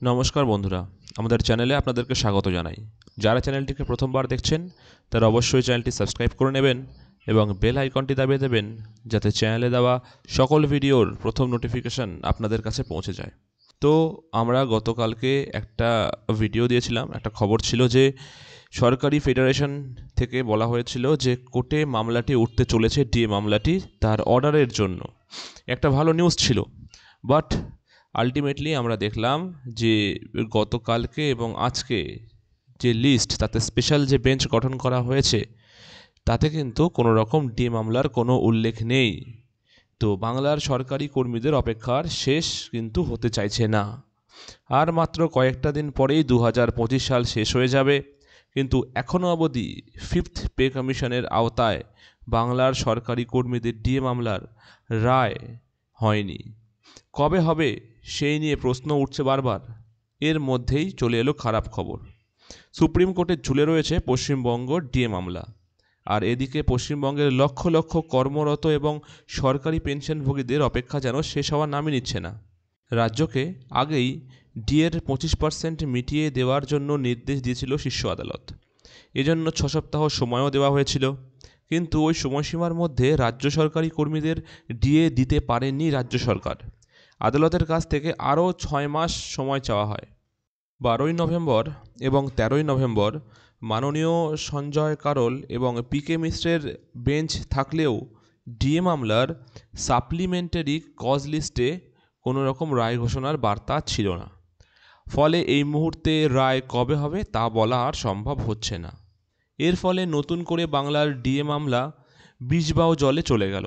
নমস্কার বন্ধুরা, আমাদের চ্যানেলে আপনাদেরকে স্বাগত জানাই। যারা চ্যানেলটিকে প্রথমবার দেখছেন তারা অবশ্যই চ্যানেলটি সাবস্ক্রাইব করে নেবেন এবং বেল আইকনটি দাবিয়ে দেবেন, যাতে চ্যানেলে দেওয়া সকল ভিডিওর প্রথম নোটিফিকেশান আপনাদের কাছে পৌঁছে যায়। তো আমরা গতকালকে একটা ভিডিও দিয়েছিলাম, একটা খবর ছিল যে সরকারি ফেডারেশন থেকে বলা হয়েছিল যে কোর্টে মামলাটি উঠতে চলেছে, ডিএ মামলাটি, তার অর্ডারের জন্য। একটা ভালো নিউজ ছিল, বাট আলটিমেটলি আমরা দেখলাম যে গতকালকে এবং আজকে যে লিস্ট, তাতে স্পেশাল যে বেঞ্চ গঠন করা হয়েছে, তাতে কিন্তু কোনো রকম ডিএ মামলার কোনো উল্লেখ নেই। তো বাংলার সরকারি কর্মীদের অপেক্ষার শেষ কিন্তু হতে চাইছে না। আর মাত্র কয়েকটা দিন পরেই 2025 সাল শেষ হয়ে যাবে, কিন্তু এখনও অবধি 5th পে কমিশনের আওতায় বাংলার সরকারি কর্মীদের ডিএ মামলার রায় হয়নি। কবে হবে সেই নিয়ে প্রশ্ন উঠছে বারবার। এর মধ্যেই চলে এলো খারাপ খবর। সুপ্রিম কোর্টে ঝুলে রয়েছে পশ্চিমবঙ্গ ডিএ মামলা, আর এদিকে পশ্চিমবঙ্গের লক্ষ লক্ষ কর্মরত এবং সরকারি পেনশনভোগীদের অপেক্ষা যেন শেষ হওয়ার নামই নিচ্ছে না। রাজ্যকে আগেই ডিএর 25% মিটিয়ে দেওয়ার জন্য নির্দেশ দিয়েছিল শীর্ষ আদালত। এজন্য 6 সপ্তাহ সময়ও দেওয়া হয়েছিল, কিন্তু ওই সময়সীমার মধ্যে রাজ্য সরকারি কর্মীদের ডিএ দিতে পারেনি রাজ্য সরকার। আদালতের কাছ থেকে আরও 6 মাস সময় চাওয়া হয়। 12ই নভেম্বর এবং 13ই নভেম্বর মাননীয় সঞ্জয় কারোল এবং পিকে মিশ্রের বেঞ্চ থাকলেও ডিএ মামলার সাপ্লিমেন্টারি কজ লিস্টে কোনো রকম রায় ঘোষণার বার্তা ছিল না। ফলে এই মুহূর্তে রায় কবে হবে তা বলা আর সম্ভব হচ্ছে না। এর ফলে নতুন করে বাংলার ডিএ মামলা বিষবাও জলে চলে গেল।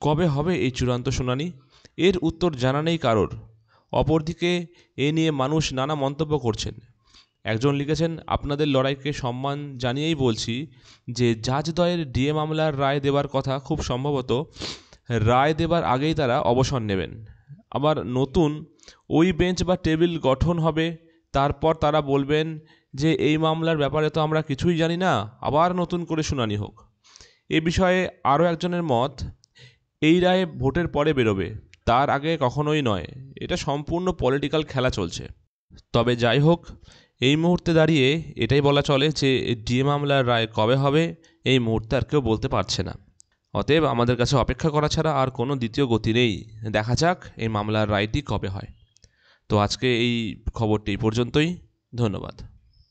কবে হবে এই চূড়ান্ত শুনানি, এর উত্তর জানা নেই কারোর। অপরদিকে এ নিয়ে মানুষ নানা মন্তব্য করছেন। একজন লিখেছেন, আপনাদের লড়াইকে সম্মান জানিয়েই বলছি যে জাজদ্বয়ের ডিএ মামলার রায় দেবার কথা, খুব সম্ভবত রায় দেবার আগেই তারা অবসর নেবেন। আবার নতুন ওই বেঞ্চ বা টেবিল গঠন হবে, তারপর তারা বলবেন যে এই মামলার ব্যাপারে তো আমরা কিছুই জানি না, আবার নতুন করে শুনানি হোক। এ বিষয়ে আরও একজনের মত, এই রায় ভোটের পরে বেরোবে, তার আগে কখনোই নয়। এটা সম্পূর্ণ পলিটিক্যাল খেলা চলছে। তবে যাই হোক, এই মুহূর্তে দাঁড়িয়ে এটাই বলা চলে যে ডিএ মামলার রায় কবে হবে এই মুহূর্তে আর কেউ বলতে পারছে না। অতএব আমাদের কাছে অপেক্ষা করা ছাড়া আর কোনো দ্বিতীয় গতি নেই। দেখা যাক এই মামলার রায়টি কবে হয়। তো আজকে এই খবরটি এই পর্যন্তই। ধন্যবাদ।